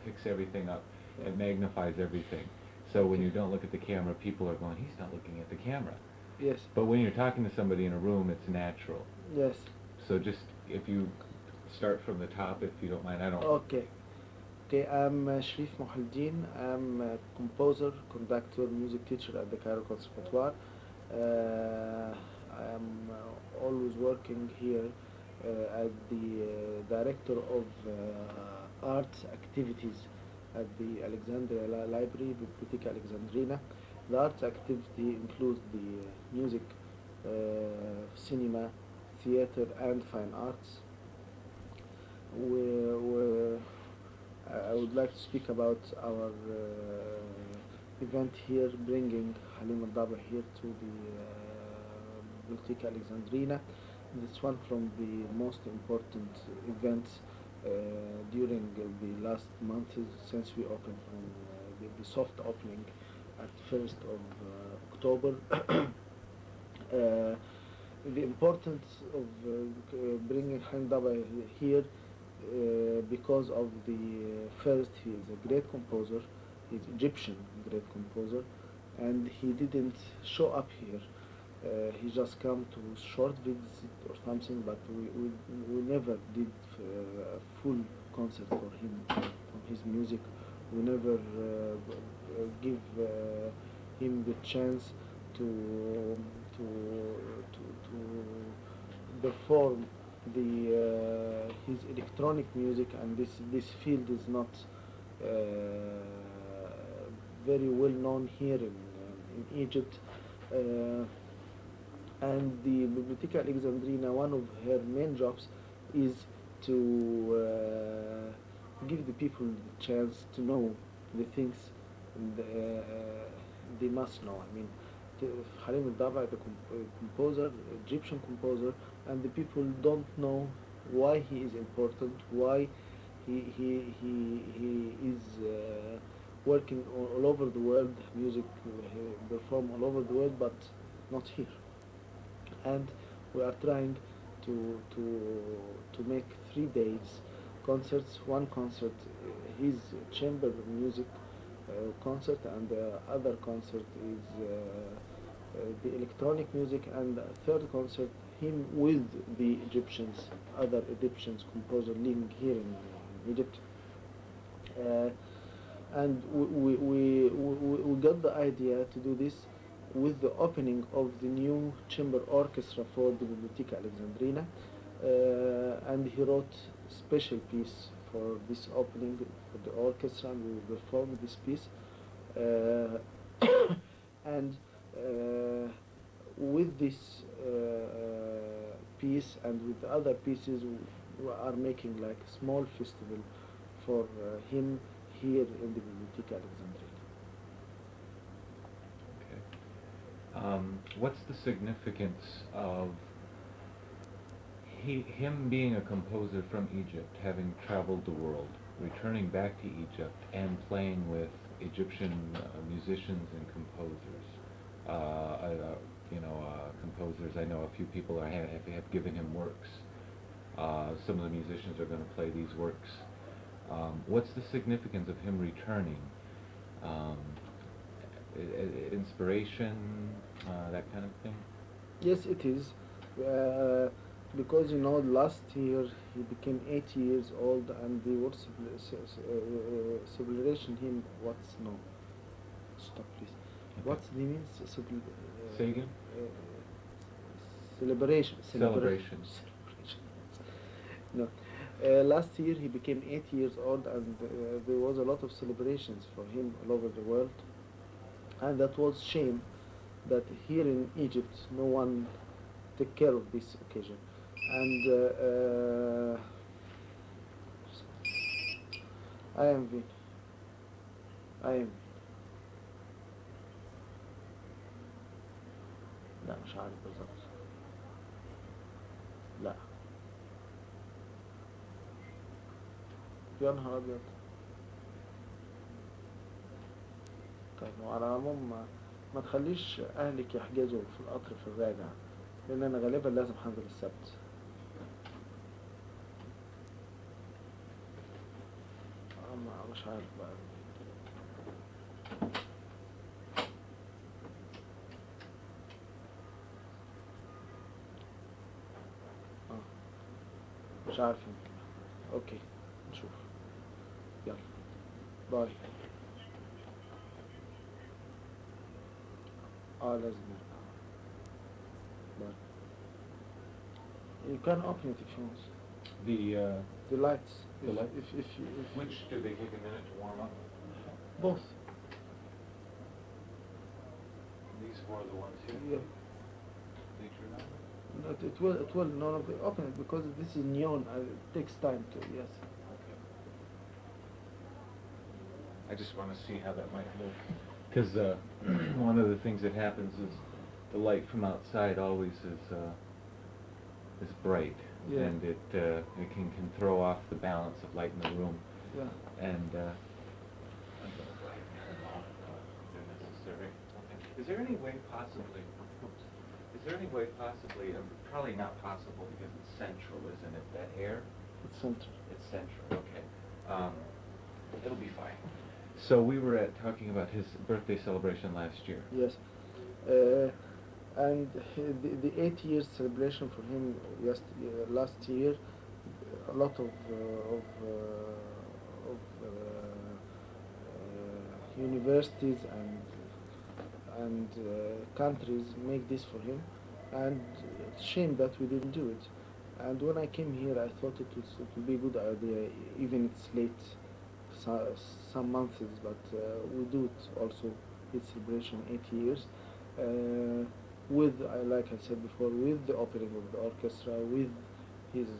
picks everything up. It magnifies everything. So when you don't look at the camera, people are going, he's not looking at the camera. Yes. But when you're talking to somebody in a room, it's natural. Yes. So just if you start from the top, if you don't mind, I don't. Okay. Okay, I'm Sharif Mohaldin. I'm a composer, conductor, music teacher at the Cairo Conservatoire. I am always working here as the director of arts activities at the Alexandria Library, Biblioteca Alexandrina. The arts activity includes the music, cinema, theater, and fine arts. We I would like to speak about our event here, bringing Halim El-Dabh here to the Biblioteca Alexandrina. This one from the most important events during the last month since we opened from the soft opening at 1st of October. The importance of bringing Halim El-Dabh here because of the first, he is a great composer, he's Egyptian great composer, and he didn't show up here. He just come to short visit or something, but we never did a full concert for him from his music. We never give him the chance to perform his electronic music, and this field is not very well known here in Egypt. And the Biblioteca Alexandrina, one of her main jobs is to give the people the chance to know the things they must know. I mean, Halim El-Dabh, the composer, Egyptian composer, and the people don't know why he is important, why he is working all over the world, music perform all over the world, but not here. And we are trying to make 3 days concerts. One concert, his chamber music concert, and the other concert is the electronic music, and the third concert him with the Egyptians, other Egyptians composer living here in Egypt. And we got the idea to do this with the opening of the new chamber orchestra for the Biblioteca Alexandrina, and he wrote a special piece for this opening for the orchestra, and we will perform this piece. And with this piece and with the other pieces, we are making like a small festival for him here in the Biblioteca Alexandrina. Okay. What's the significance of him being a composer from Egypt, having traveled the world, returning back to Egypt, and playing with Egyptian musicians and composers? Composers. I know a few people have given him works. Some of the musicians are going to play these works. What's the significance of him returning? Inspiration, that kind of thing? Yes, it is. Because last year he became 80 years old, and they were celebration him. Stop, please. Okay. What's the means? Say again? Celebration. Celebrations. No. Last year he became 80 years old, and there was a lot of celebrations for him all over the world, and that was shame that here in Egypt no one took care of this occasion. And I am Vin. I am. لا مش عارف بالظبط. لا. يا نهار أبيض. طيب وعلى العموم ما تخليش أهلك يحجزوا في القطر في الراجع، لأن أنا غالبا لازم هنزل السبت. مش مش عارف بقى. مش عارف يمكن. اوكي نشوف. يلا باي. لازم نرجع. باي. You can open it if you want. The The lights. The lights? If you. which do they take a minute to warm up? Both. These four are the ones here. Yeah. They turn on? But it will no open it because this is neon. It takes time to yes. Okay. I just want to see how that might look. Because one of the things that happens is the light from outside always is bright, Yeah. and it can throw off the balance of light in the room. Yeah. And I'm gonna brighten it up if necessary. Okay. Is there any way possibly? Is there any way possibly? Probably not possible because it's central, isn't it? That air. It's center. It's central. Okay. It'll be fine. So we were talking about his birthday celebration last year. Yes. And the 8 years celebration for him last year, a lot of universities and countries make this for him, and it's a shame that we didn't do it. And when I came here, I thought it would be a good idea, even it's late, some months, but we do it also. It's celebration 8 years. With, like I said before, with the opening of the orchestra, with his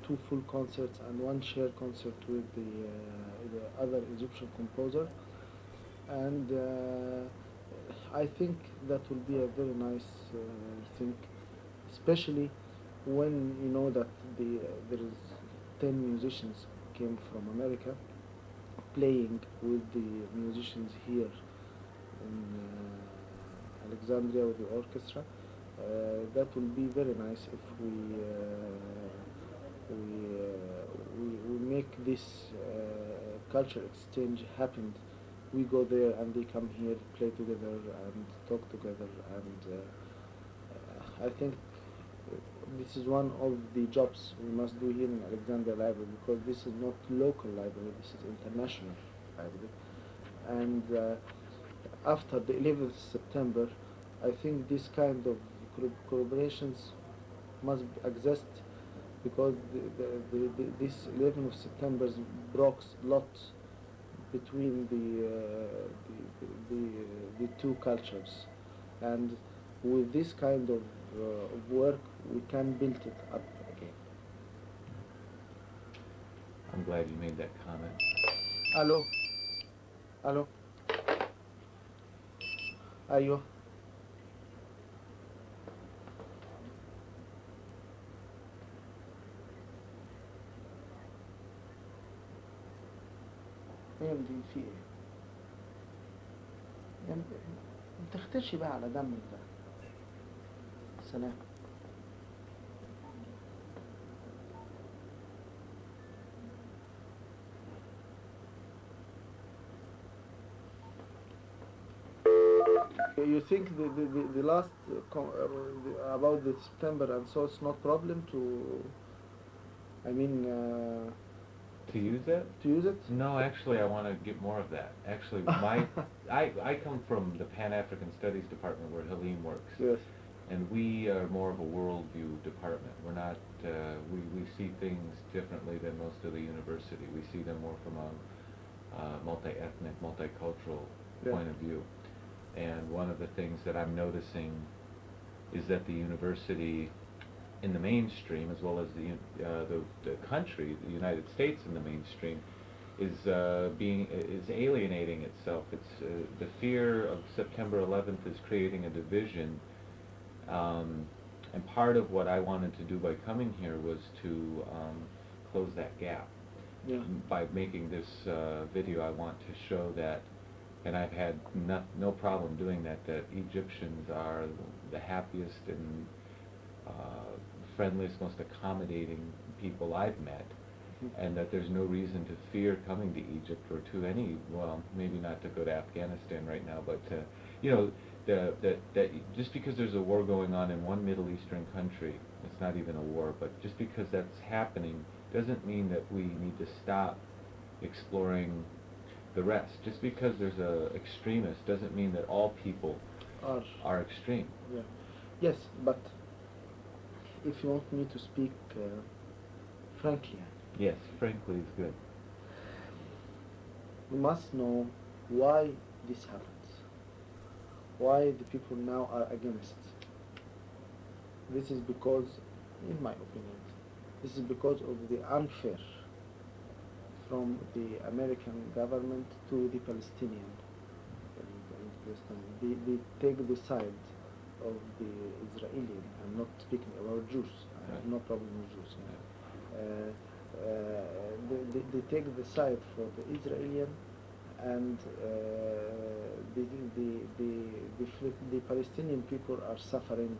2 full concerts and 1 shared concert with the other Egyptian composer, and I think that will be a very nice thing, especially when you know that there is 10 musicians came from America playing with the musicians here in Alexandria with the orchestra. That will be very nice if we make this culture exchange happen. We go there and they come here, play together and talk together, and I think this is one of the jobs we must do here in Alexandria Library, because this is not local library, this is international library. And after the 11th September, I think this kind of collaborations must exist, because this 11th of September broke lots between the 2 cultures, and with this kind of work we can build it up again. I'm glad you made that comment. Hello. Hello. أيوه. دي في ايه؟ يعني تختشي بقى على دمك بقى. سلام. You think the last about the September and so it's not problem to, I mean, To use it? to use it? No, actually, I want to get more of that. Actually, I come from the Pan-African Studies department where Halim works. Yes. And we are more of a worldview department. We're not, we see things differently than most of the university. We see them more from a multi-ethnic, multicultural point of view. And one of the things that I'm noticing is that the university in the mainstream, as well as the country, the United States in the mainstream, is alienating itself. It's the fear of September 11th is creating a division. And part of what I wanted to do by coming here was to close that gap. Yeah. By making this video, I want to show that, and I've had no problem doing that, that Egyptians are the happiest and friendliest, most accommodating people I've met. and that there's no reason to fear coming to Egypt or to any, well, maybe not to go to Afghanistan right now, but you know, that just because there's a war going on in one Middle Eastern country, it's not even a war, but just because that's happening doesn't mean that we need to stop exploring the rest. Just because there's a extremist doesn't mean that all people are extreme. Yeah. Yes, but if you want me to speak frankly, Yes, frankly is good. we must know why this happens. Why the people now are against. This is because, in my opinion, this is because of the unfair from the American government to the Palestinian. They take the side of the Israeli. I'm not speaking about Jews. I have no problem with Jews. They take the side for the Israeli, and the Palestinian people are suffering.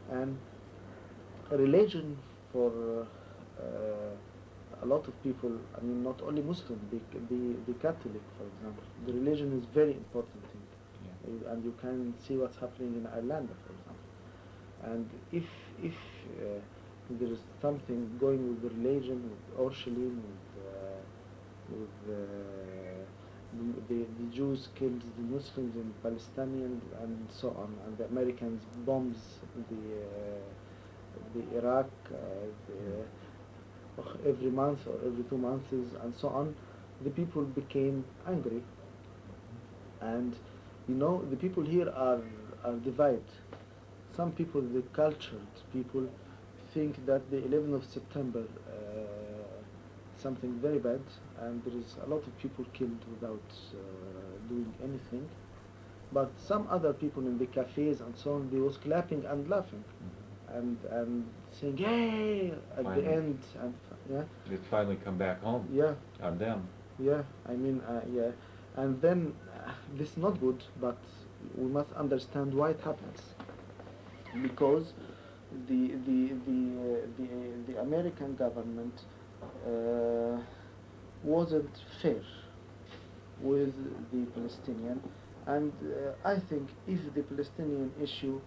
And religion for a lot of people, I mean, not only Muslim, the Catholic, for example, the religion is very important thing. Yeah. And you can see what's happening in Ireland, for example. And if there is something going with the religion, with Orushalim, with the Jews killed the Muslims and Palestinians and so on, and the Americans bombs the Iraq every month or every 2 months and so on, the people became angry. And you know, the people here are divided. Some people, the cultured people, think that the 11th of September something very bad, and there is a lot of people killed without doing anything. But some other people in the cafes and so on, they was clapping and laughing, and saying "Yay!" at Finally. the end, and yeah. It's finally come back home. Yeah. On them. Yeah, I mean, yeah, and then this is not good, but we must understand why it happens. Because the American government wasn't fair with the Palestinian, and I think if the Palestinian issue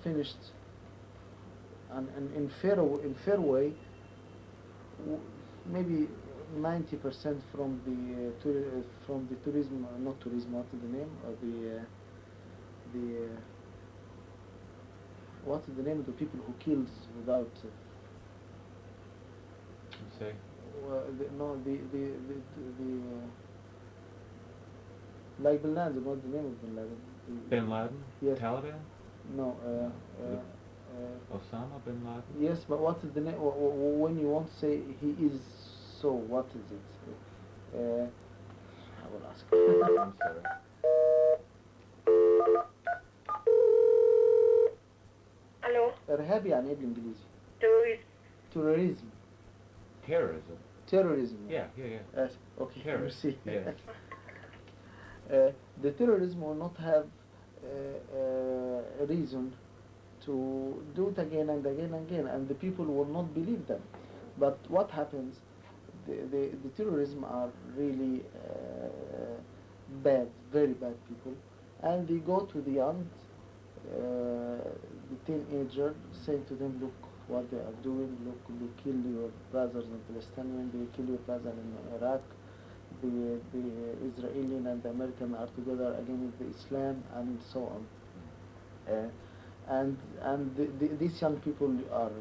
finished and in fair way, maybe 90% from the tourism, not tourism, what is the name of what is the name of the people who kills without Say. like Bin Laden, what's the name of Bin Laden? Bin Laden? Yes. Taliban? No. Osama bin Laden? Yes, but what is the name? When you want to say he is so, what is it? I will ask. I'm sorry. الو إرهابي يعني ايه بالإنجليزي؟ terrorist Terrorism. Terrorism. Yeah. Yes. Okay. Terrorist. You see. Yes. The terrorism will not have a reason to do it again and again and again, and the people will not believe them. But what happens? The terrorism are really bad, very bad people, and they go to the young, the teenager, say to them, look what they are doing, look, they kill your brothers in Palestine, they kill your brother in Iraq, the Israeli and the American are together against the Islam, and so on. These young people are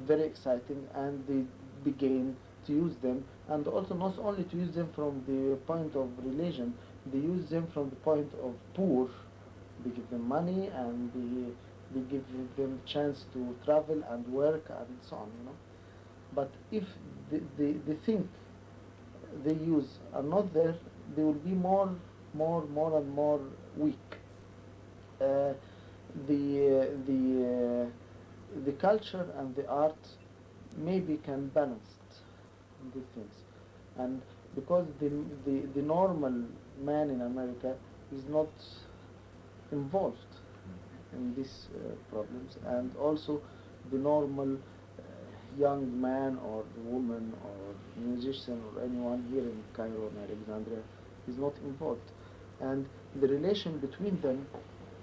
very exciting, and they begin to use them, and also not only to use them from the point of religion, they use them from the point of poor. They give them money, and they give them chance to travel and work and so on, you know. But if the thing they use are not there, they will be more and more weak. The culture and the art maybe can balance these things, and because the normal man in America is not involved in these problems, and also the normal young man or woman or musician or anyone here in Cairo and Alexandria is not involved. And the relation between them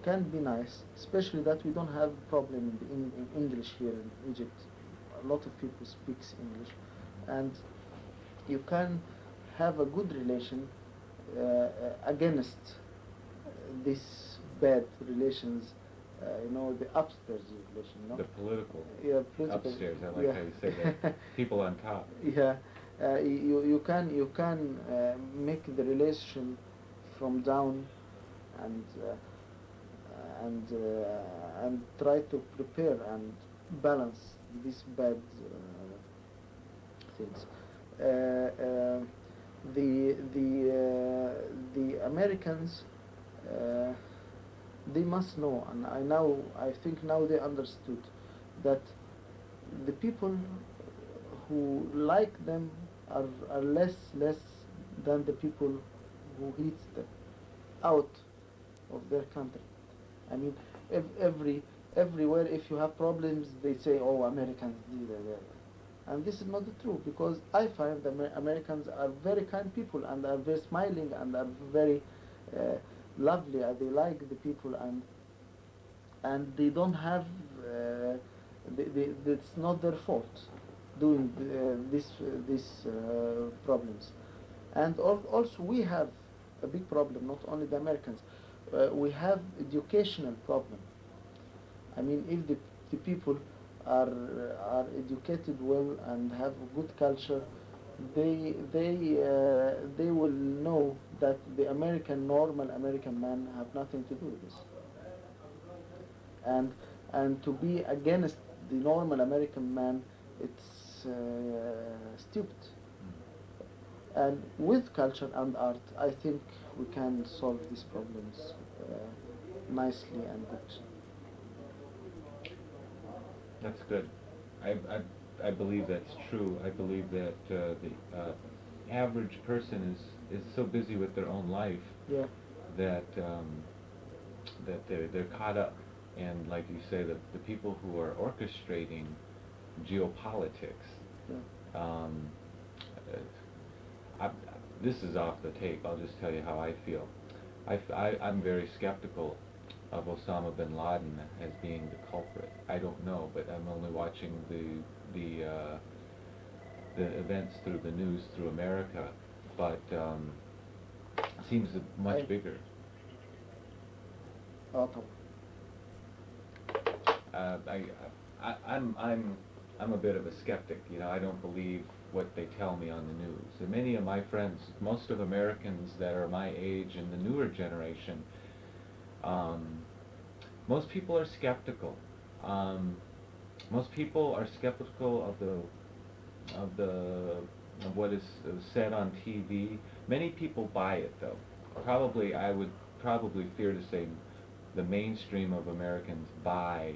can be nice, especially that we don't have problem in English here in Egypt. A lot of people speaks English, and you can have a good relation against these bad relations, the upstairs relation, no? The political Yeah, political. upstairs. I like Yeah. how you say that. People on top. Yeah, you can make the relation from down, and and try to prepare and balance these bad things. The Americans, they must know, and I think now they understood that the people who like them are less than the people who hate them out of their country. I mean, everywhere if you have problems, they say, "Oh, Americans did that." And this is not the truth, because I find the Americans are very kind people and are very smiling and are very lovely. They like the people, and they don't have. It's not their fault doing these problems. And also we have a big problem. Not only the Americans, we have educational problem. I mean, if the people are educated well and have a good culture, they will know that the normal American man have nothing to do with this. And to be against the normal American man, it's stupid. And with culture and art, I think we can solve these problems nicely and good. That's good. I believe that's true. I believe that the average person is so busy with their own life Yeah. that that they're caught up. And like you say, the people who are orchestrating geopolitics, Yeah. this is off the tape. I'll just tell you how I feel. I'm very skeptical of Osama bin Laden as being the culprit. I don't know, but I'm only watching the events through the news through America. But it seems much bigger. I'm a bit of a skeptic. I don't believe what they tell me on the news. And many of my friends, most of Americans that are my age and the newer generation, most people are skeptical. Most people are skeptical of what is said on TV. Many people buy it, though. I would probably fear to say the mainstream of Americans buy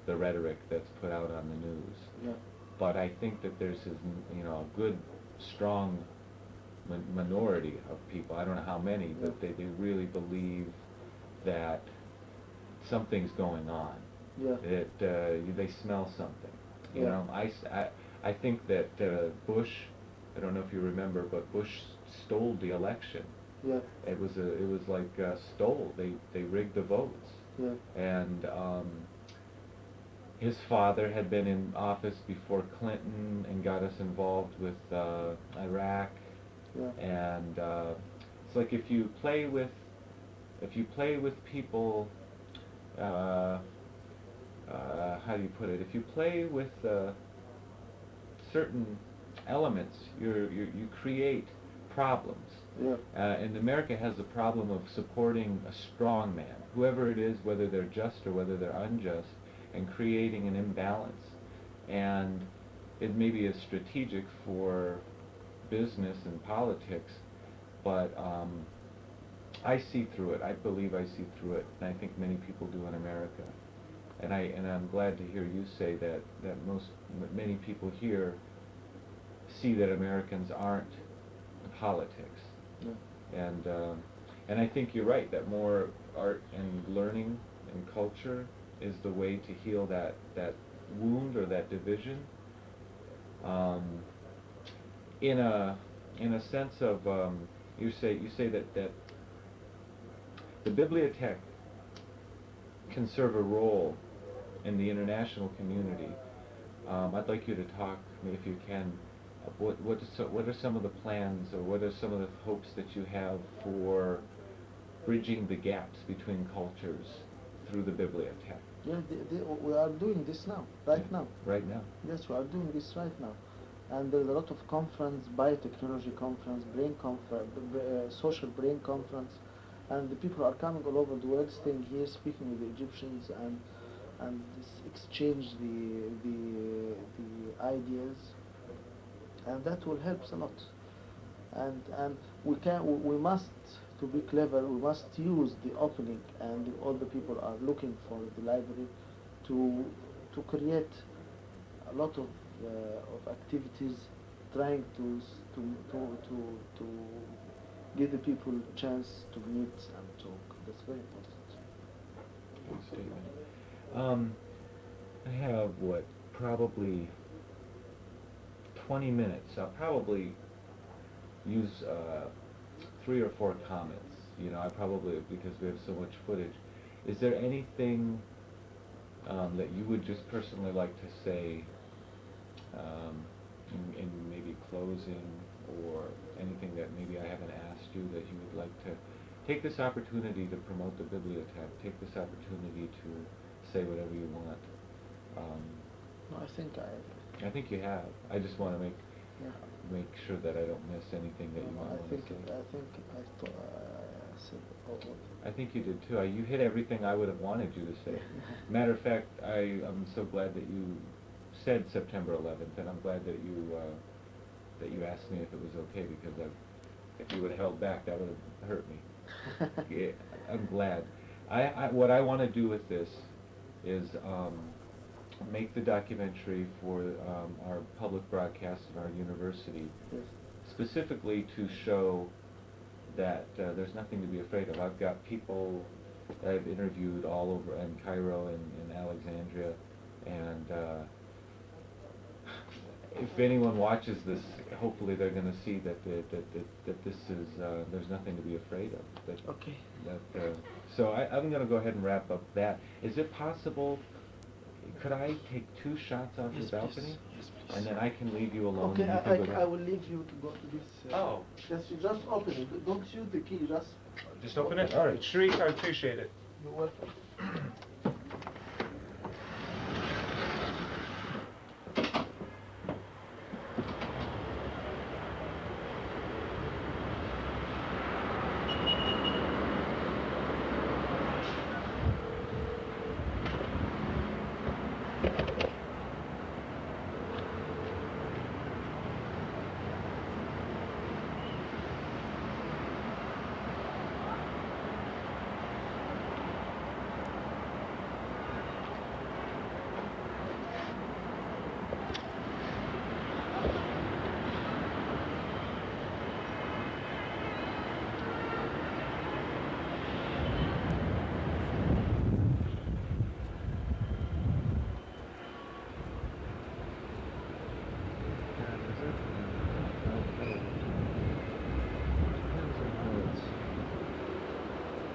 the rhetoric that's put out on the news. Yeah. But I think that there's a good, strong minority of people, I don't know how many, but they really believe that something's going on. Yeah. That they smell something. Yeah. I think that Bush, I don't know if you remember, but Bush stole the election. Yeah. It was like stole. They rigged the votes. Yeah. And his father had been in office before Clinton and got us involved with Iraq. Yeah. And it's like if you play with people, how do you put it? If you play with certain elements, you create problems. Yeah. And America has the problem of supporting a strong man, whoever it is, whether they're just or whether they're unjust, and creating an imbalance. And it maybe is strategic for business and politics, but I see through it. I believe I see through it, and I think many people do in America. And I'm glad to hear you say that many people here see that Americans aren't politics. Yeah. And I think you're right that more art and learning and culture is the way to heal that wound or that division. um, in a sense of you say that the bibliothèque can serve a role in the international community. I'd like you to talk, if you can, what are some of the plans, or what are some of the hopes that you have for bridging the gaps between cultures through the bibliothèque? Yeah, we are doing this now, right now. Right now. Yes, we are doing this right now. And there's a lot of conference, biotechnology conference, brain conference, social brain conference, and the people are coming all over the world, staying here, speaking with the Egyptians, and this exchange the ideas, and that will help a lot. And we must, to be clever, we must use the opening, and all the people are looking for the library to create a lot of activities, trying to give the people a chance to meet and talk. That's very important. Good statement. I have, probably 20 minutes. I'll probably use 3 or 4 comments. I probably, because we have so much footage. Is there anything that you would just personally like to say in maybe closing, or anything that maybe I haven't asked you that you would like to take this opportunity to promote the bibliothèque, take this opportunity to say whatever you want? No, I think I think you have. I just want to yeah. make sure that I don't miss anything that you might want to say. I said all. I think you did too. You hit everything I would have wanted you to say. Matter of fact, I'm so glad that you said September 11th, and I'm glad that you asked me if it was okay, because if you would have held back, that would have hurt me. Yeah, I'm glad. What I want to do with this is make the documentary for our public broadcast of our university, Yes. specifically to show that there's nothing to be afraid of. I've got people that I've interviewed all over in Cairo and in Alexandria, and if anyone watches this, hopefully they're going to see that this is there's nothing to be afraid of. That, Okay. So I'm going to go ahead and wrap up that. Is it possible? Could I take 2 shots off Yes, the balcony? please. Yes, please. And then I can leave you alone. Okay, and you can go I down. will leave you to go to this. Oh. Just open it. Don't use the key. Just open it? All right. Shriek, I appreciate it. You're welcome.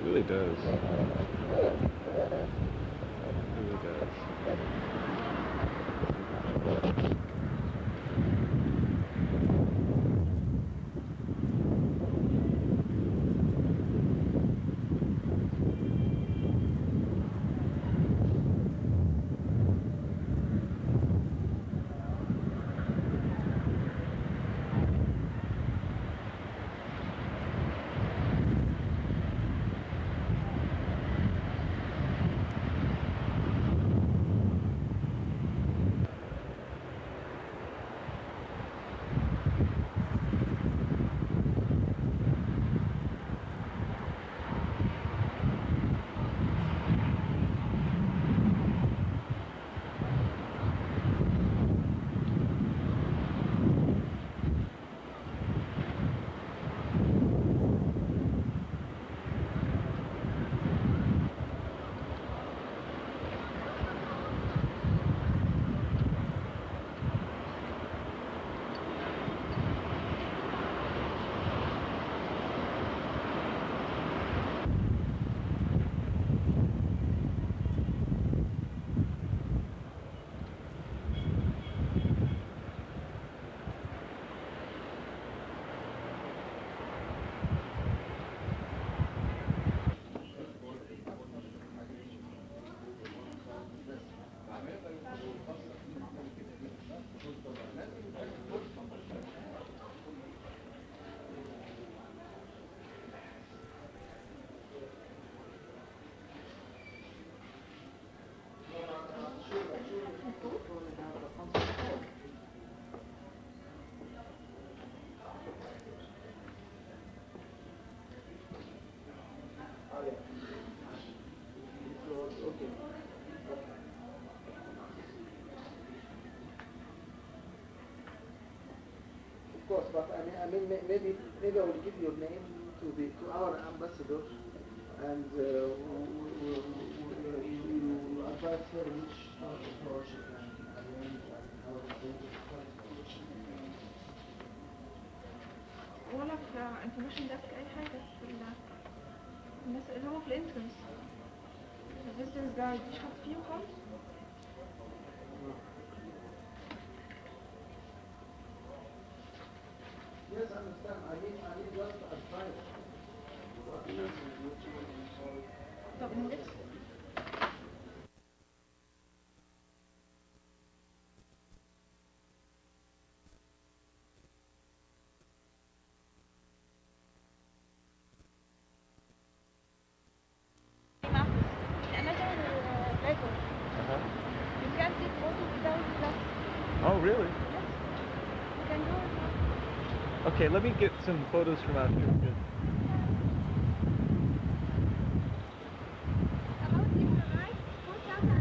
It really does. It really does. course, but maybe I will give your name to our ambassador, and you advise her which approach you can arrange and how to do it. ولا في انفورميشن ديسك اي حاجه في الناس اللي هو في الانترنس الفيزيتورز جايد مش حاطط فيهم خالص. Yes, I understand. I need just advice. طب نوريك You can take photos without glass. Oh, really? Yes. You can do it. Okay, let me get some photos from out here. Good. About this granite, 4,000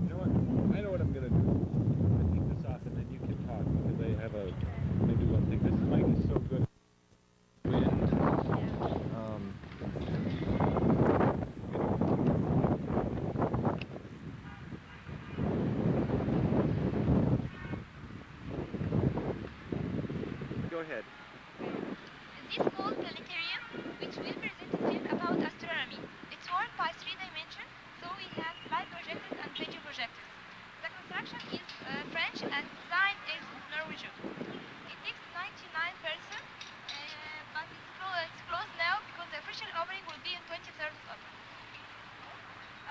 You know what? I know what I'm gonna do. I'm gonna take this off and then you can talk because I have maybe one thing. This mic is so good. Wind. Go ahead. This small planetarium, which will present a film about astronomy. It's worked by 3 dimensions, so we have light projectors and video projectors. The construction is French and design is Norwegian. It takes 99%, but it's closed now because the official opening will be on 23rd of April.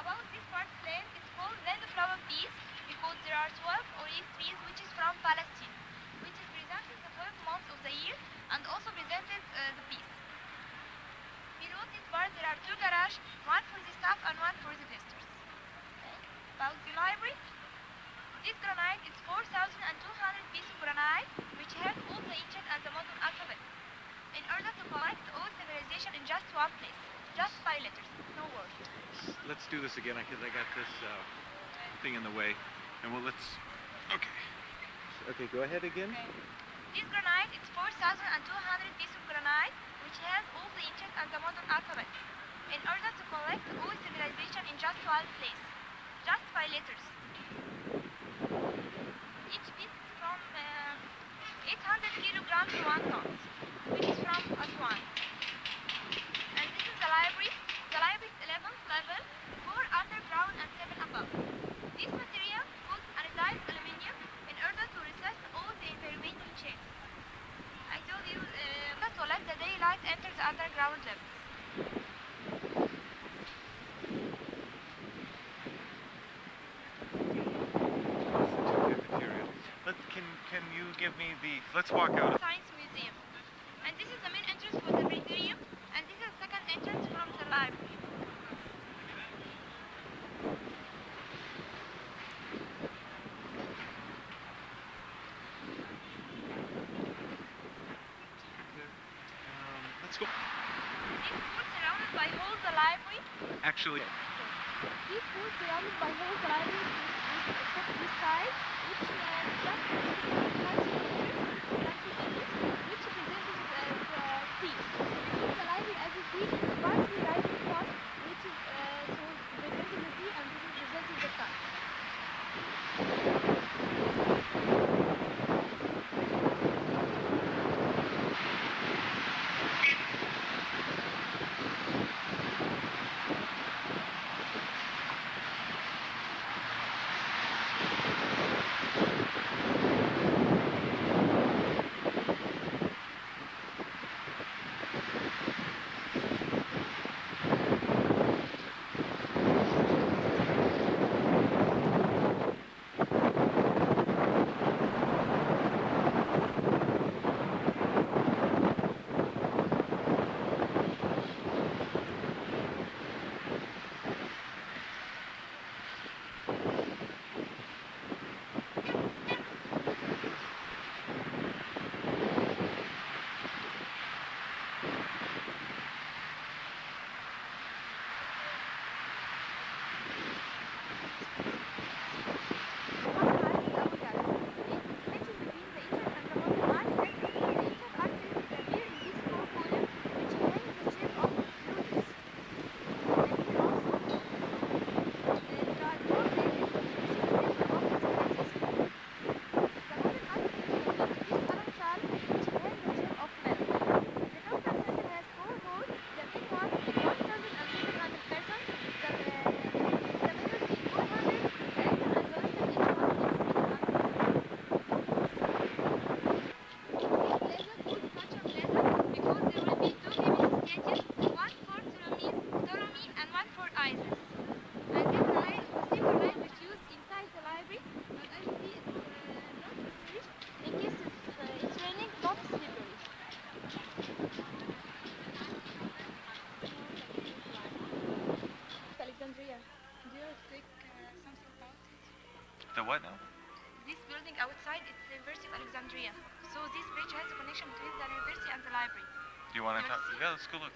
About this part plane, it's called Land Flower Peace because there are 12 olive trees which is from Palestine, which is presented the 12 months of the year and also presented the peace. Below this part there are 2 garages, one for the staff and one for the visitors. About the library, this granite is 4,200 pieces of granite which has all the ancient and the modern alphabets. In order to collect all civilization in just one place, just 5 letters, no words. Let's do this again because I got this thing in the way. And let's. Okay. Okay, go ahead again. Okay. This granite is 4,200 pieces of granite which has all the ancient and the modern alphabets. In order to collect all civilization in just one place, just 5 letters. Each piece is from 800 kilograms to 1 ton, which is from Aswan. And this is the library. The library is 11th level, 4 underground and 7 above. This material was anodized aluminium in order to resist all the intervening changes. I told you to let the daylight enter the underground levels. Material. Can you give me the? Let's walk out. Science Museum. And this is the main entrance for the planetarium, and this is the second entrance from the library. Let's go. This pool surrounded by halls the library. Actually. This pool surrounded by halls the library except this side, which just which presented the sea. The library as you see, partly rising part, which is so presenting the sea, and this is presenting the sun. this bridge has a connection between the university and the library. Do you want to You talk? wanna see? Yeah, let's go look.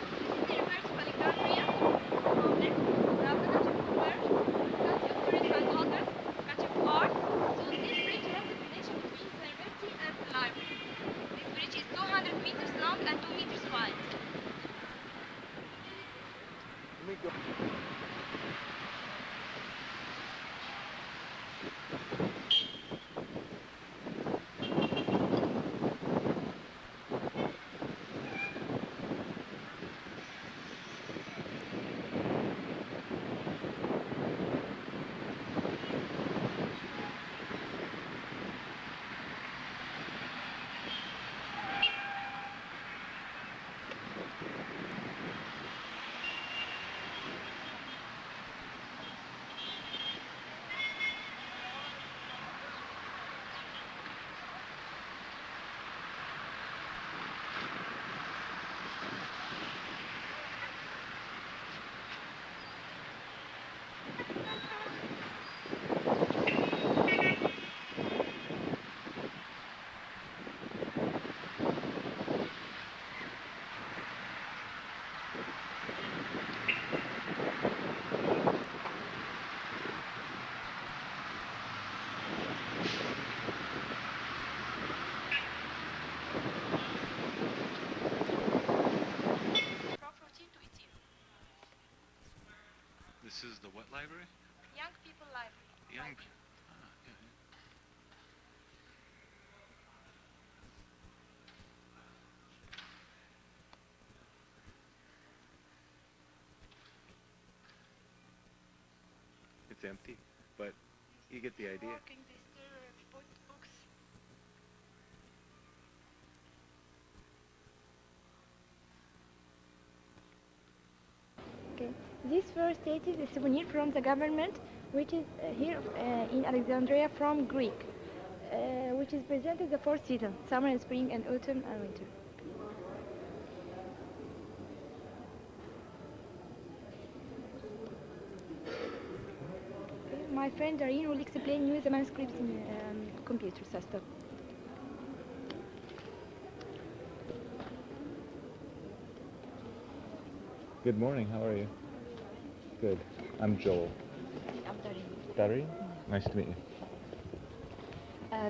This is the reverse of Alexandria. So this bridge has a connection between the university and the library. This bridge is 200 meters long and 2 meters wide. From 14 to 18. This is the what library? Young people library. Young. Library. Ah, yeah. It's empty, but you get the idea. Walking, they still put books. Okay. This first stated a souvenir from the government, which is here in Alexandria from Greek, which is presented the four seasons: summer, and spring, and autumn, and winter. Okay. My friend Darine will explain you the manuscripts in computer system. Good morning, how are you? Good. I'm Joel. I'm Darine. Dari? Nice to meet you.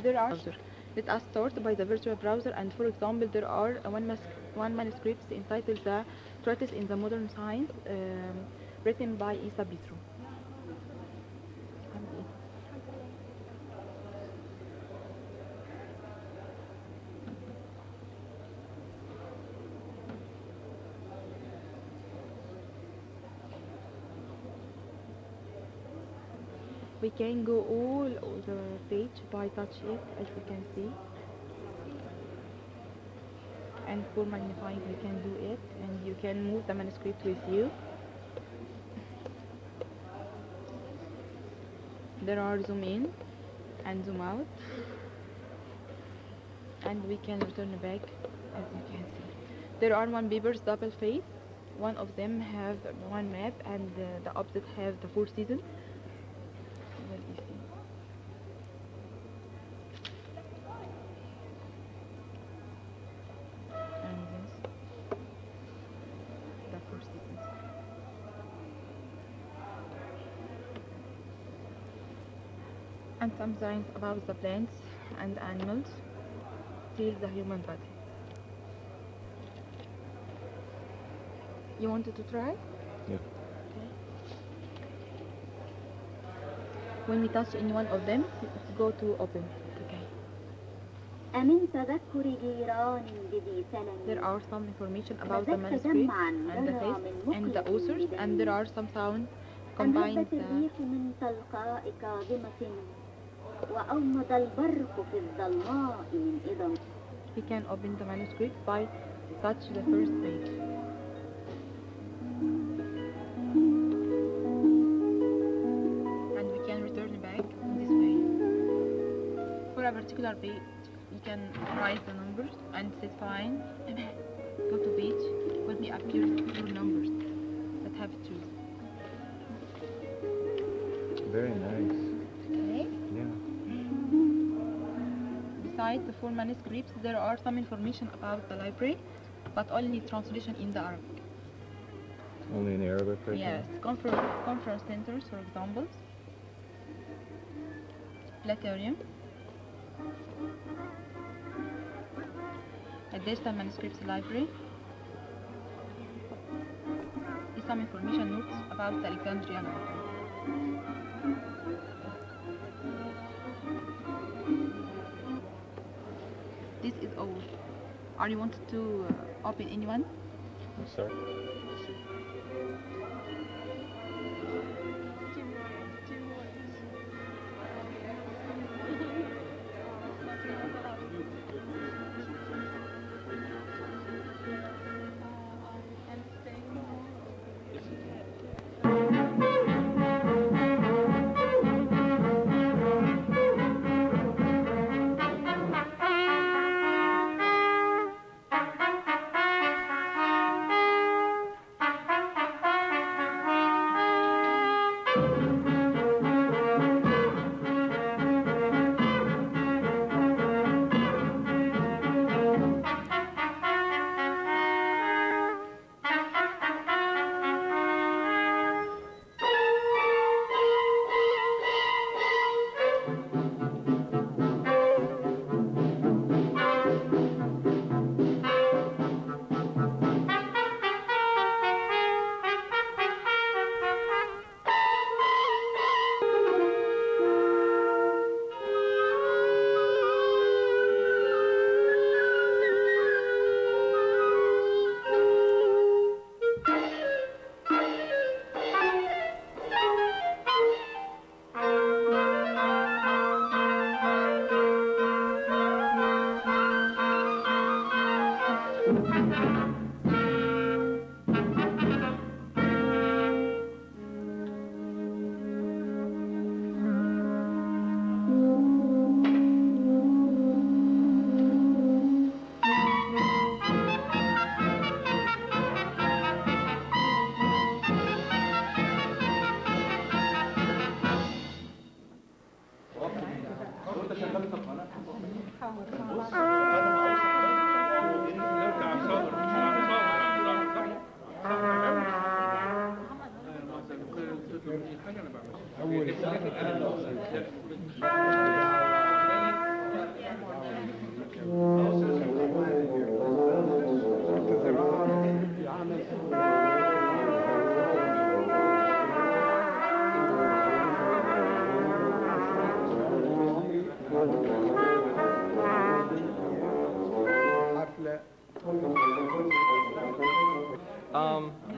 There are. Let us start by the virtual browser, and for example, there are one manuscript entitled "The Treatise in the Modern Science," written by Isa Bitru. We can go all over the page by touch it, as we can see. And for magnifying, we can do it, and you can move the manuscript with you. There are zoom in and zoom out, and we can return back, as you can see. There are one papers double face. One of them have one map, and the opposite have the four seasons. Let me see. And this, the four seasons. And some signs about the plants and animals till the human body. You wanted to try? Yeah. When we touch in one of them, go to open. Okay. أمن تذكر جيران بذي سلم There are some information about the manuscript and the face and the authors, and there are some sound combined. أنهبت الريح من تلقاء كاظمة وأومض البرق في الظلماء من إذن we can open the manuscript by touch the first page. And we can return back in this way. For a particular page, we can write the numbers and say fine, go to page, will be appear your numbers that have chosen. Very nice. Okay. Yeah. Besides the full manuscripts, there are some information about the library, but only translation in the Arabic. Only in Arabic right Yes, conference centers, for example, planetarium, a digital manuscripts library, is some information notes about the Alexandrian library. This is all. Are you wanted to open anyone? now? I'm sorry.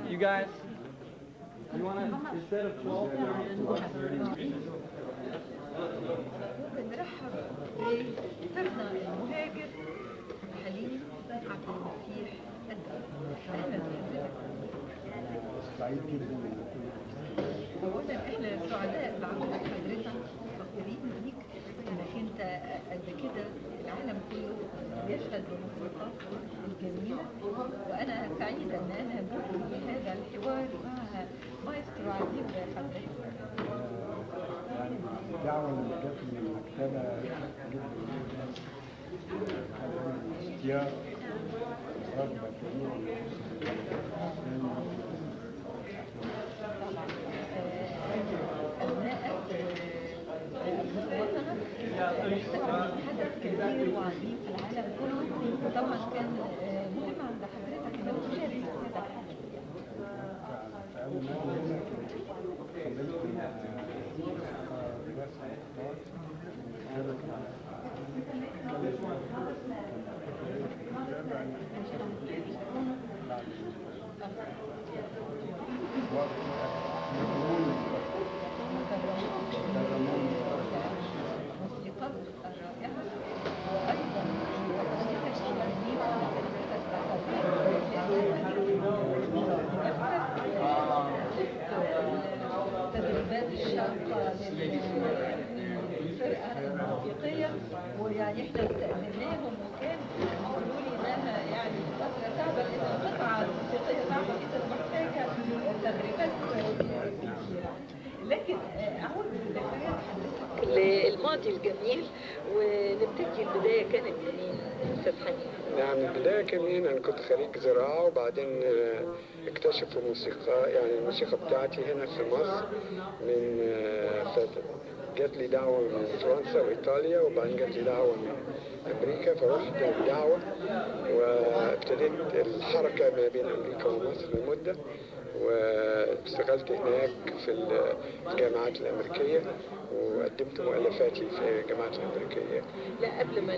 You guys, you wanna, instead of 12, بنرحب بضيفنا المهاجر حليم عبد المسيح الدبح. اهلا بحضرتك. سعيد جدا. اولا احنا سعداء بعودة حضرتك، فخورين بيك انك انت قد كده العالم كله يشهد بمخطوطاتك الجميله، وانا سعيده ان انا كنت في هذا الحوار مع مايسترو عظيم زي حضرتك. الدعوة اللي جت من المكتبة جدا اشتياق رغبة كبيرة أبناء وطنك حدث كبير وعظيم في العالم كله، طبعا كان مهم عند حضرتك انك تشارك في هذا الحدث. الموسيقى الرائعة، وأيضا يعني احنا استأذناهم وكان قالوا لي انها يعني فترة صعبة لان القطعة الموسيقية صعبة جدا ومحتاجة تدريبات كتيرة. لكن اعود لذكريات حضرتك للماضي الجميل ونبتدي البداية كانت منين استاذ حليم؟ نعم البداية كان هنا أنا كنت خريج زراعة وبعدين اكتشفوا الموسيقى يعني الموسيقى بتاعتي هنا في مصر من جات لي دعوة من فرنسا وإيطاليا وبعدين جات لي دعوة من أمريكا فرحت الدعوة وابتديت الحركة ما بين أمريكا ومصر لمدة واشتغلت هناك في الجامعات الأمريكية وقدمت مؤلفاتي في الجامعات الأمريكية. لا قبل ما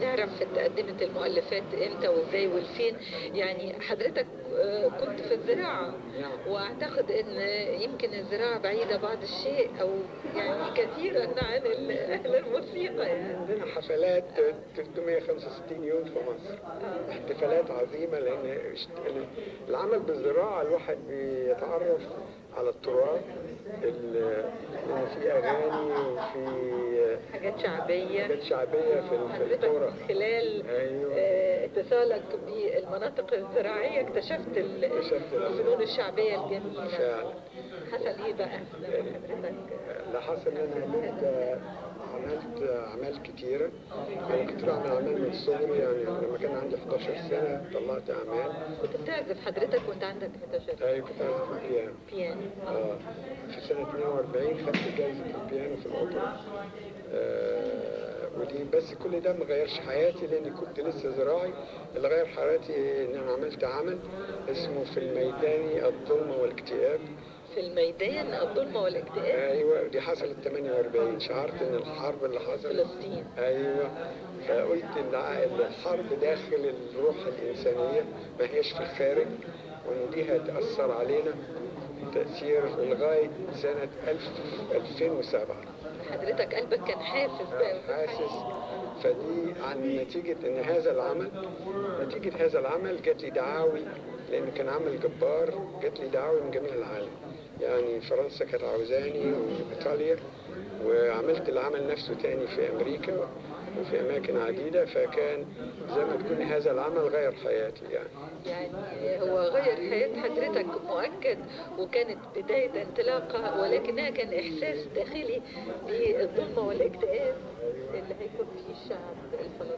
نعرف تقدمت المؤلفات امتى وازاي والفين يعني حضرتك كنت في الزراعة واعتقد ان يمكن الزراعة بعيدة بعض الشيء او يعني كثيرا عن اهل الموسيقى يعني. عندنا حفلات 365 يوم في مصر احتفالات عظيمة لان العمل بالزراعة الواحد بيتعرف على التراث لأن في أغاني وفي حاجات شعبية في التراث. خلال اتصالك بالمناطق الزراعية اكتشفت الفنون الشعبية الجميلة. فعلا. حصل ايه بقى لما حضرتك؟ اللي حصل ان انا عملت اعمال كتيرة. انا كنت بعمل اعمال من صغري يعني لما كان عندي 11 سنة طلعت اعمال. كنت بتعزف حضرتك وانت عندك 11 سنة؟ ايوه كنت بعزف البيانو. في سنة 42 خدت جايزة البيانو في الأوبرا. ودي بس كل ده ما غيرش حياتي لاني كنت لسه زراعي. اللي غير حياتي ان انا عملت عمل اسمه في الميدان الظلمة والاكتئاب. في الميدان الظلمة والاكتئاب؟ ايوه دي حصلت 48 شعرت ان الحرب اللي حصلت فلسطين. ايوه فقلت ان الحرب داخل الروح الانسانية ما هيش في الخارج وان دي هتأثر علينا تأثير لغاية سنة 2007. حضرتك قلبك كان حاسس بقى؟ حاسس. فدي عن نتيجة ان هذا العمل جات لي دعاوي لان كان عمل جبار. جات لي دعاوي من جميع العالم يعني فرنسا كانت عاوزاني وايطاليا وعملت العمل نفسه تاني في امريكا وفي اماكن عديدة فكان زي ما تكون هذا العمل غير حياتي يعني هو غير حياة حضرتك مؤكد وكانت بداية انطلاقة ولكنها كان احساس داخلي بالظلمة والاكتئاب اللي هيكون فيه الشعب الفلسطيني.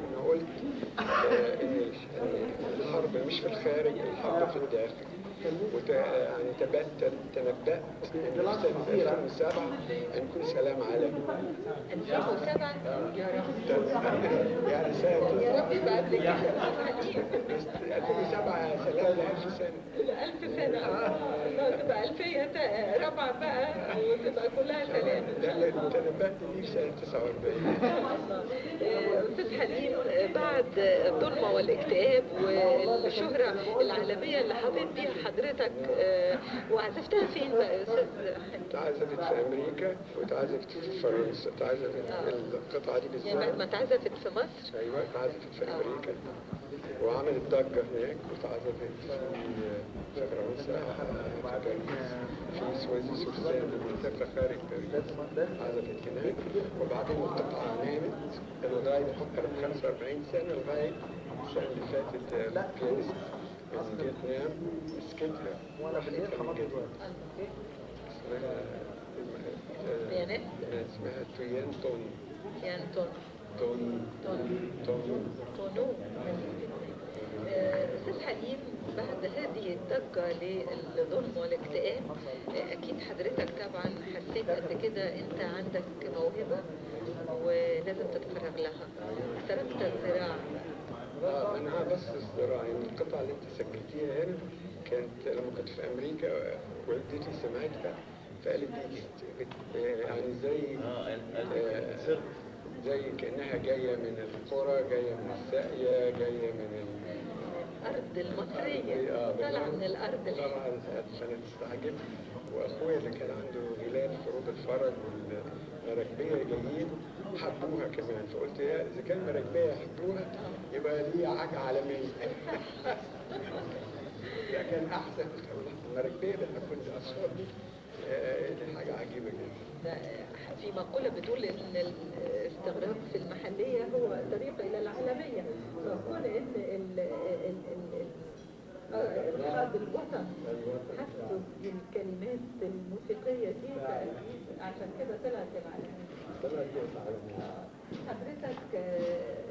أنا قلت إن الحرب مش في الخارج الحرب في الداخل يعني تنبأت إن في سنة 2007 هنكون سلام عالمي. 2007 يا رب. يعني سنة يا رب يبقى قبل كده. 2007 سلام ل1000 سنة. 1000 سنة. تبقى ألفية رابعة بقى وتبقى كلها سلام. تنبأت لي في سنة 49. أستاذ حليم بعد الظلمة والاكتئاب والشهرة العالمية اللي حظيت بيها حضرتك وعزفتها فين بقى يا أستاذ حليم؟ اتعزفت في أمريكا واتعزفت في فرنسا. اتعزفت القطعة دي بالذات. يعني ما اتعزفت في مصر؟ أيوة اتعزفت في أمريكا وعملت ضجة هناك واتعزفت في فرنسا في باريس في سويسرا سوسان منطقة خارج باريس عزفت هناك وبعدين القطعة نامت لغاية قرب 45 سنة لغاية السنة اللي فاتت بيانيست من فيتنام مسكتها وحدتها من جديد اسمها تويان تون. تونو. أستاذ حليم بعد هذه الضجة للظلم والاكتئاب أكيد حضرتك طبعا حسيت قد كده أنت عندك موهبة ولازم تتفرغ لها. تركت الزراعة. أنا بس الزراعة يعني القطعة اللي أنت سجلتيها هنا كانت لما كنت في أمريكا والدتي سمعتها فقالت دي يعني زي كأنها جاية من القرى جاية من الساقية جاية من الأرض المصرية طالعة من الأرض طبعا أنا استعجبت وأخويا اللي كان عنده غلال في روض الفرج والمراكبية جايين حبوها كمان فقلت يا إذا كان المراكبية يحبوها يبقى دي حاجة عالمية. ده كان أحسن المراكبية بتاخد الأصوات دي دي حاجة عجيبة جدا. في مقولة بتقول إن الاستغراق في المحلية هو الطريق إلى العالمية، فكون إن أصحاب الوطن حسوا بالكلمات الموسيقية دي عشان كده طلعت العالمية. حضرتك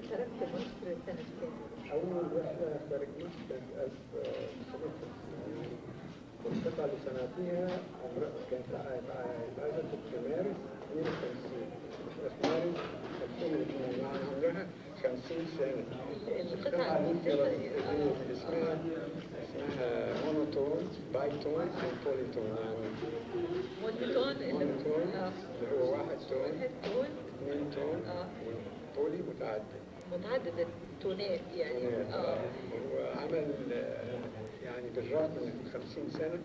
تركت مصر سنة كام؟ أول رحلة خارج مصر كانت 1995. والقطعة اللي سمعتيها كانت اتعزفت في مارس 52. في مارس 2002 يعني عمرها 50 سنة. القطعة الموسيقية اسمها مونوتون بايتون اند بوليتون، يعني مونوتون اللي هو واحد تون، اثنين تون، بولي متعدد التونات يعني. هو عمل يعني بالرغم من 50 سنة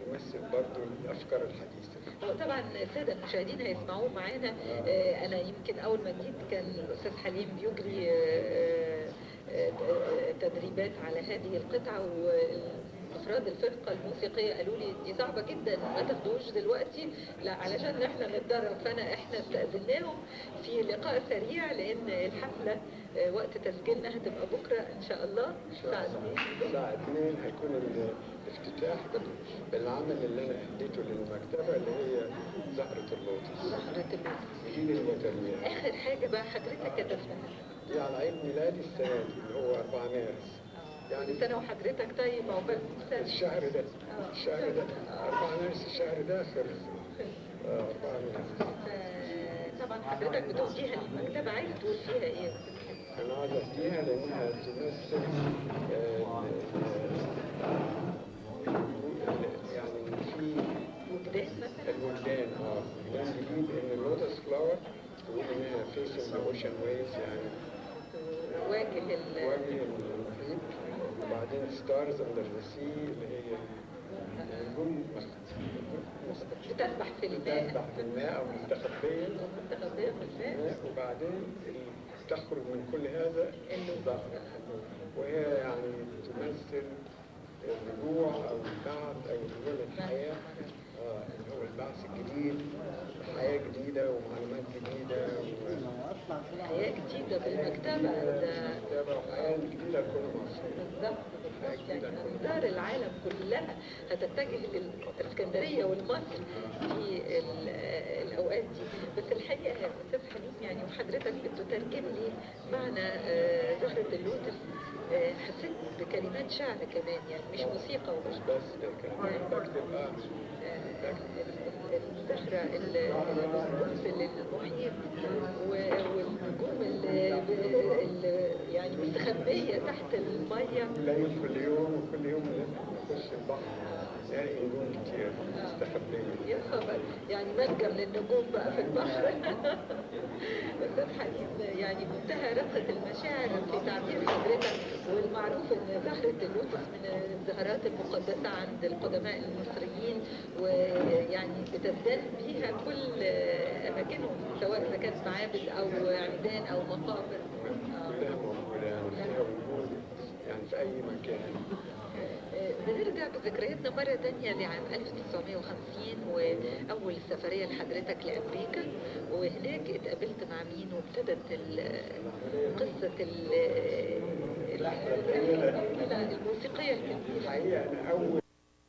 يمثل برضه الأفكار الحديثة. طبعا السادة المشاهدين هيسمعوه معانا. أنا يمكن أول ما جيت كان الأستاذ حليم بيجري تدريبات على هذه القطعة، وأفراد الفرقة الموسيقية قالوا لي دي صعبة جدا ما تاخدوش دلوقتي، لا علشان احنا نتدرب. احنا استأذناهم في لقاء سريع لأن الحفلة وقت تسجيلنا هتبقى بكرة إن شاء الله الساعة 2 هيكون الافتتاح بالعمل اللي أنا أهديته للمكتبة اللي هي زهرة اللوتس. زهرة اللوتس جيل الوتريات. آخر حاجة بقى حضرتك كتبتها دي على عيد ميلادي السنة دي اللي هو 4 مارس. يعني سنة وحضرتك طيب عقبال الشهر ده 4 مارس الشهر ده خلص. 4 مارس. طبعا حضرتك بتوديها للمكتبة، عايز تقول فيها ايه؟ أنا عايز أديها لأنها تمثل يعني في وجدان مثلا؟ الوجدان وجدان جديد إن اللوتس فلاور تقول إنها فيسنج ذا أوشن ويز، يعني واجه المحيط. وبعدين ستارز أندر ذا سي اللي هي النجوم بتسبح في الماء أو مستخبية في الماء. وبعدين تخرج من كل هذا الزهرة، وهي يعني تمثل الرجوع أو البعث أو رجوع الحياة، اللي هو البعث الجديد، حياة جديدة ومعلومات جديدة حياة جديدة بالمكتبة وحياة جديدة لكل مصر. بالظبط يعني أنظار العالم كلها هتتجه للإسكندرية والمصر في الأوقات دي. بس الحقيقة يا أستاذ حليم يعني وحضرتك بتترجم لي معنى زهرة اللوتس، حسيت بكلمات شعر كمان، يعني مش موسيقى ومش بس كلمات بكتب الزهرة القرص للمحيط والنجوم اللي يعني مستخبية تحت المية. كل يوم نخش البحر نلاقي نجوم كتير مستخبية. يا خبر، يعني ملجأ للنجوم بقى في البحر. أستاذ حليم يعني منتهى رقة المشاعر في تعبير حضرتك، والمعروف ان زهرة اللوتس من الزهرات المقدسة عند القدماء المصريين، ويعني بتزداد بيها كل أماكنهم سواء إذا كانت معابد أو عمدان أو مقابر. كلها موجودة يعني فيها وجود يعني في أي مكان. بنرجع بذكرياتنا مرة تانية لعام 1950 وأول سفرية لحضرتك لأمريكا، وهناك اتقابلت مع مين وابتدت قصة الموسيقية الكبيرة. الحقيقة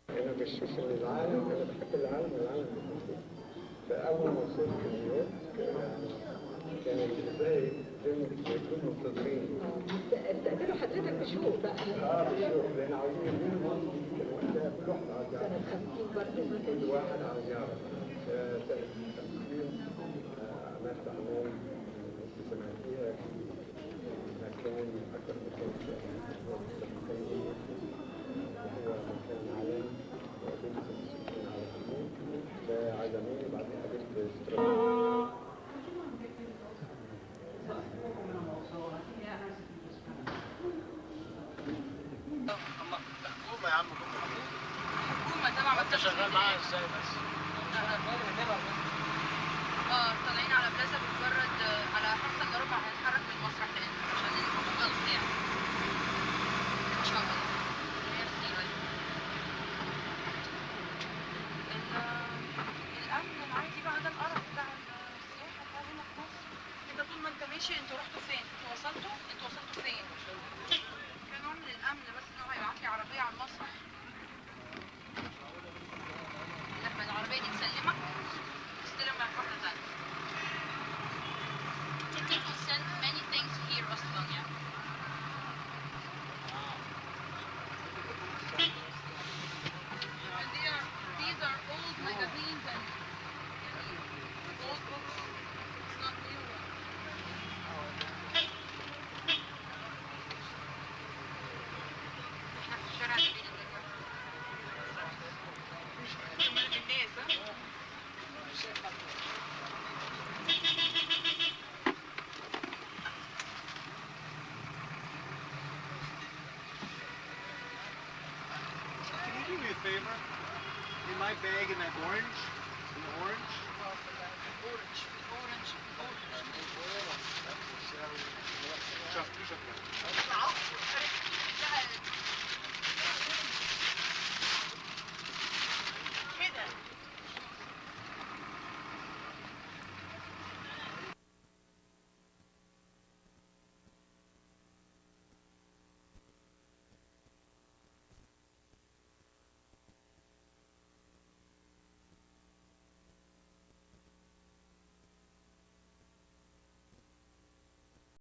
أنا بشوف إن العالم، أنا بحب العالم بيحبني. فأول ما وصلت نيويورك كانوا ازاي يكونوا منتظرين. استقبلوا حضرتك بشوق بقى. بشوق لأن عاوزين منهم وقتها كل واحد عاوز يعرف. سنة 50 برضه كل واحد عاوز يعرف. سنة 50 عملت أعمال أنت سمعتيها في مكان أكثر مكان في أمريكا، هو مكان عالمي، وقابلت الموسيقيين العالميين فعزموني. بعدين قابلت استراليا. حكومة يا عم، حكومة طبعا. انت شغال معاها ازاي بس؟ طالعين على بلازا بنجرد على 5:15 هنتحرك من المسرح عشان نخلص يعني ان شاء الله. ميرسي. اول شيء انتوا رحتوا فين؟ انتوا وصلتوا فين؟ كنوع من الامن بس انه هيبعت لي عربيه على المسرح. لما العربيه دي تسلمك تستلم معك واحده ثانيه. People send many things here اصلا يعني. These are old magazines and old books. It's not new one. احنا في الشارع الجديد دلوقتي. مش ملك الناس ها؟ Can you do me a favor? In my bag in that orange,